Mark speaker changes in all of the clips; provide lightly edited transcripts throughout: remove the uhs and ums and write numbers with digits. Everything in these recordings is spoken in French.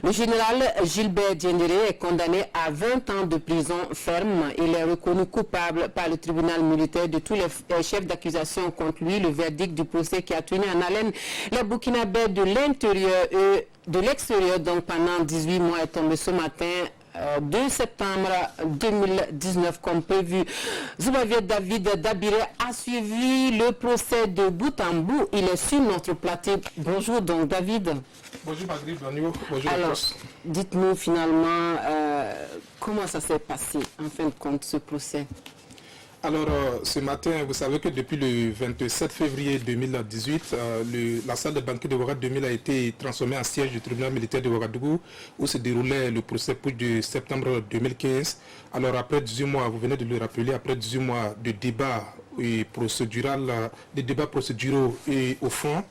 Speaker 1: Le général Gilbert Diendéré est condamné à 20 ans de prison ferme. Il est reconnu coupable par le tribunal militaire de tous les chefs d'accusation contre lui. Le verdict du procès qui a tenu en haleine les Burkinabés de l'intérieur et de l'extérieur donc pendant 18 mois est tombé ce matin 2 septembre 2019 comme prévu. Zoubavier David Dabiré a suivi le procès de bout en bout. Il est sur notre plateau. Bonjour donc David.
Speaker 2: Bonjour Maghrib, bonjour.
Speaker 1: Alors, dites-nous finalement comment ça s'est passé en fin de compte ce procès.
Speaker 2: Alors, ce matin, vous savez que depuis le 27 février 2018, la salle de banquet de Ouagadougou 2000 a été transformée en siège du tribunal militaire de Ouagadougou où se déroulait le procès Puig de septembre 2015. Alors, après 18 mois, vous venez de le rappeler, après 18 mois de débats procédural, des débats procéduraux et au fond,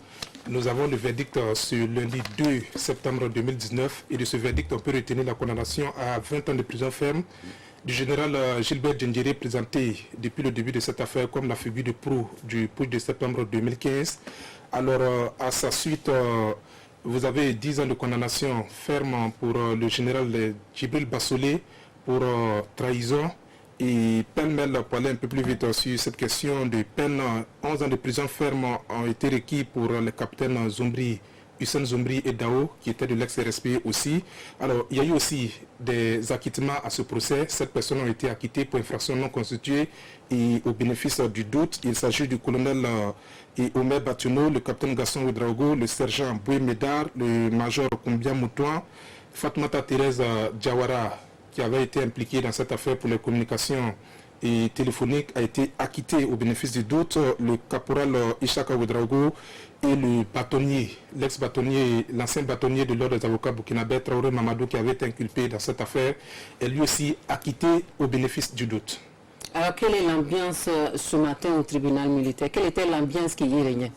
Speaker 2: nous avons le verdict ce lundi 2 septembre 2019 et de ce verdict, on peut retenir la condamnation à 20 ans de prison ferme du général Gilbert Diendéré, présenté depuis le début de cette affaire comme la figure de proue du Puig de septembre 2015. Alors, à sa suite, vous avez 10 ans de condamnation ferme pour le général Djibril Bassolé pour trahison. Et pêle-mêle, pour aller un peu plus vite sur cette question de peine, 11 ans de prison ferme ont été requis pour les capitaines Hussein Zombri et Dao, qui étaient de l'ex-RSP aussi. Alors, il y a eu aussi des acquittements à ce procès. 7 personnes ont été acquittées pour infraction non constituée et au bénéfice du doute. Il s'agit du colonel Omer Batuno, le capitaine Gaston Ouedraogo, le sergent Boué Médard, le major Koumbia Moutouan, Fatmata Thérèse Diawara, qui avait été impliqué dans cette affaire pour les communications et téléphoniques, a été acquitté au bénéfice du doute. Le caporal Ishaka Ouedraogo et le bâtonnier, l'ex-bâtonnier, l'ancien bâtonnier de l'ordre des avocats burkinabé, Traoré Mamadou, qui avait été inculpé dans cette affaire, est lui aussi acquitté au bénéfice du doute.
Speaker 1: Alors, quelle est l'ambiance ce matin au tribunal militaire? Quelle était l'ambiance qui y régnait?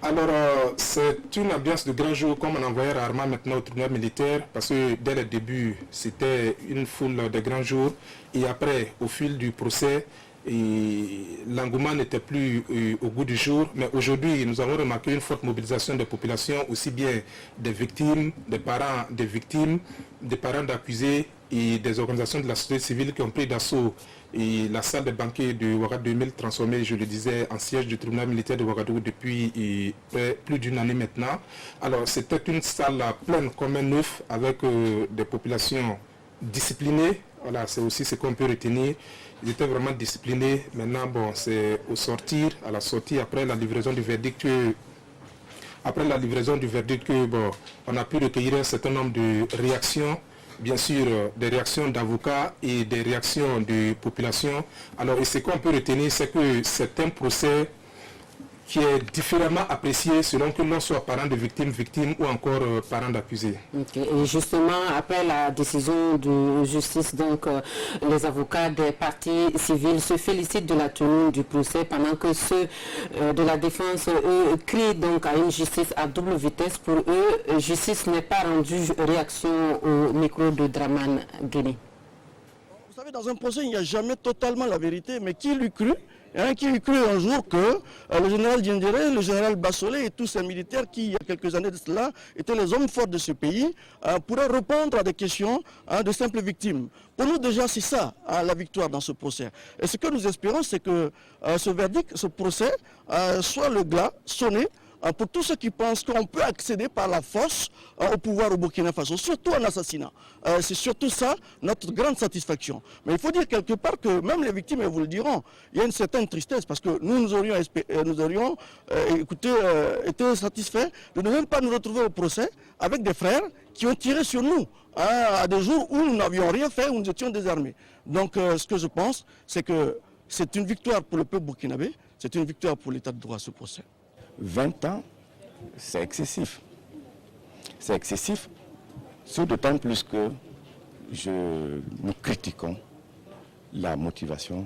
Speaker 2: Alors, c'est une ambiance de grand jour, comme on en voyait rarement maintenant au tribunal militaire, parce que dès le début, c'était une foule de grands jours. Et après, au fil du procès, l'engouement n'était plus au goût du jour. Mais aujourd'hui, nous avons remarqué une forte mobilisation des populations, aussi bien des victimes, des parents des victimes, des parents d'accusés et des organisations de la société civile qui ont pris d'assaut et la salle de banquet de Ouagadougou 2000 transformée, je le disais, en siège du tribunal militaire de Ouagadougou depuis plus d'une année maintenant. Alors c'était une salle pleine comme un neuf avec des populations disciplinées. Voilà, c'est aussi ce qu'on peut retenir. Ils étaient vraiment disciplinés. Maintenant, bon, c'est à la sortie, après la livraison du verdict, bon, on a pu recueillir un certain nombre de réactions. Bien sûr, des réactions d'avocats et des réactions de population. Alors, et ce qu'on peut retenir, c'est que c'est un procès qui est différemment apprécié selon que l'on soit parent de victime ou encore parent d'accusé.
Speaker 1: Okay. Et justement, après la décision de justice, donc les avocats des parties civiles se félicitent de la tenue du procès pendant que ceux de la défense crient donc à une justice à double vitesse. Pour eux, justice n'est pas rendue. Réaction au micro de Draman Guéné.
Speaker 3: Vous savez, dans un procès, il n'y a jamais totalement la vérité, mais qui lui crut? Qui lui crut un jour que le général Diendéré, le général Bassolé et tous ces militaires qui, il y a quelques années de cela, étaient les hommes forts de ce pays, pourraient répondre à des questions de simples victimes. Pour nous, déjà, c'est ça, la victoire dans ce procès. Et ce que nous espérons, c'est que ce verdict, ce procès, soit le glas sonné pour tous ceux qui pensent qu'on peut accéder par la force au pouvoir au Burkina Faso, surtout en assassinat. C'est surtout ça notre grande satisfaction. Mais il faut dire quelque part que même les victimes, elles vous le diront, il y a une certaine tristesse parce que nous aurions été satisfaits de ne même pas nous retrouver au procès avec des frères qui ont tiré sur nous à des jours où nous n'avions rien fait, où nous étions désarmés. Donc ce que je pense, c'est que c'est une victoire pour le peuple burkinabé, c'est une victoire pour l'état de droit ce procès.
Speaker 4: 20 ans, c'est excessif. C'est excessif, d'autant plus que nous critiquons la motivation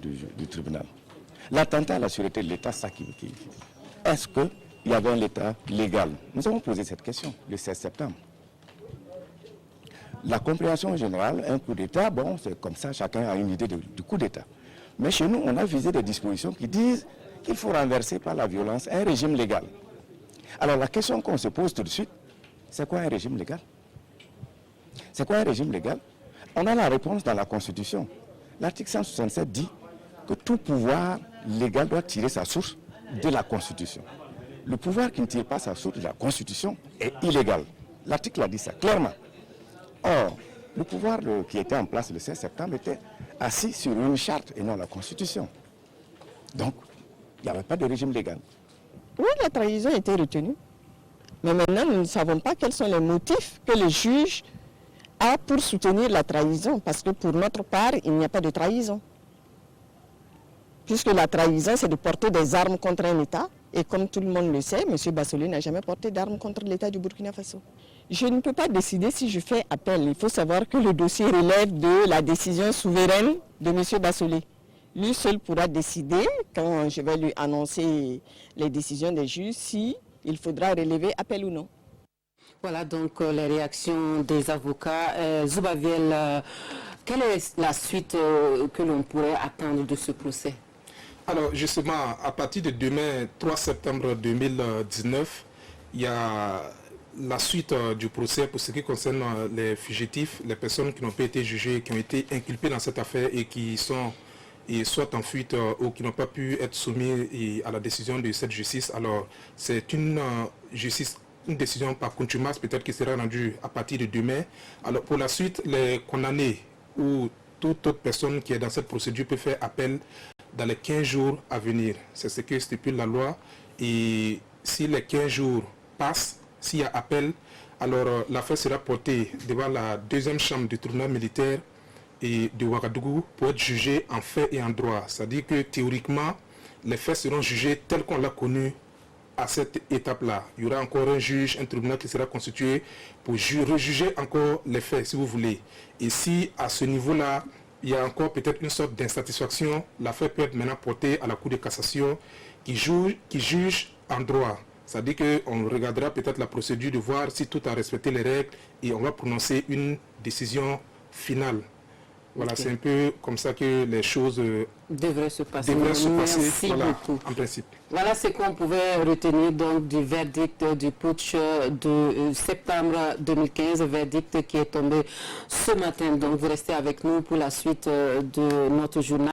Speaker 4: du tribunal. L'attentat à la sûreté de l'État, ça qui est-ce qu'il y avait un État légal? Nous avons posé cette question le 16 septembre. La compréhension générale, un coup d'État, bon, c'est comme ça, chacun a une idée du coup d'État. Mais chez nous, on a visé des dispositions qui disent qu'il faut renverser par la violence un régime légal. Alors la question qu'on se pose tout de suite, C'est quoi un régime légal? C'est quoi un régime légal? On a la réponse dans la Constitution. L'article 167 dit que tout pouvoir légal doit tirer sa source de la Constitution. Le pouvoir qui ne tire pas sa source de la Constitution est illégal. L'article a dit ça clairement. Or, le pouvoir qui était en place le 16 septembre était assis sur une charte et non la Constitution. Donc, il n'y avait pas de régime légal.
Speaker 5: Oui, la trahison a été retenue. Mais maintenant, nous ne savons pas quels sont les motifs que le juge a pour soutenir la trahison. Parce que pour notre part, il n'y a pas de trahison. Puisque la trahison, c'est de porter des armes contre un État. Et comme tout le monde le sait, M. Bassolé n'a jamais porté d'armes contre l'État du Burkina Faso. Je ne peux pas décider si je fais appel. Il faut savoir que le dossier relève de la décision souveraine de M. Bassolé. Lui seul pourra décider, quand je vais lui annoncer les décisions des juges, si il faudra relever appel ou non.
Speaker 1: Voilà donc les réactions des avocats. Zoubaviel, quelle est la suite que l'on pourrait attendre de ce procès?
Speaker 2: Alors justement, à partir de demain, 3 septembre 2019, il y a la suite du procès pour ce qui concerne les fugitifs, les personnes qui n'ont pas été jugées, qui ont été inculpées dans cette affaire et qui sont soit en fuite ou qui n'ont pas pu être soumis à la décision de cette justice. Alors c'est une décision par contumace peut-être qui sera rendue à partir de demain. Alors pour la suite, les condamnés ou toute autre personne qui est dans cette procédure peut faire appel dans les 15 jours à venir. C'est ce que stipule la loi. Et si les 15 jours passent, s'il y a appel, alors l'affaire sera portée devant la deuxième chambre du tribunal militaire et de Ouagadougou pour être jugée en fait et en droit. C'est-à-dire que théoriquement, les faits seront jugés tels qu'on l'a connu à cette étape-là. Il y aura encore un juge, un tribunal qui sera constitué pour rejuger encore les faits, si vous voulez. Et si à ce niveau-là, il y a encore peut-être une sorte d'insatisfaction, l'affaire peut être maintenant portée à la Cour de cassation qui juge en droit. C'est-à-dire qu'on regardera peut-être la procédure de voir si tout a respecté les règles et on va prononcer une décision finale. Voilà, okay. C'est un peu comme ça que les choses
Speaker 1: devraient se passer.
Speaker 2: Merci voilà,
Speaker 1: beaucoup.
Speaker 2: En principe.
Speaker 1: Voilà ce qu'on pouvait retenir donc du verdict du putsch de septembre 2015, verdict qui est tombé ce matin. Donc vous restez avec nous pour la suite de notre journal.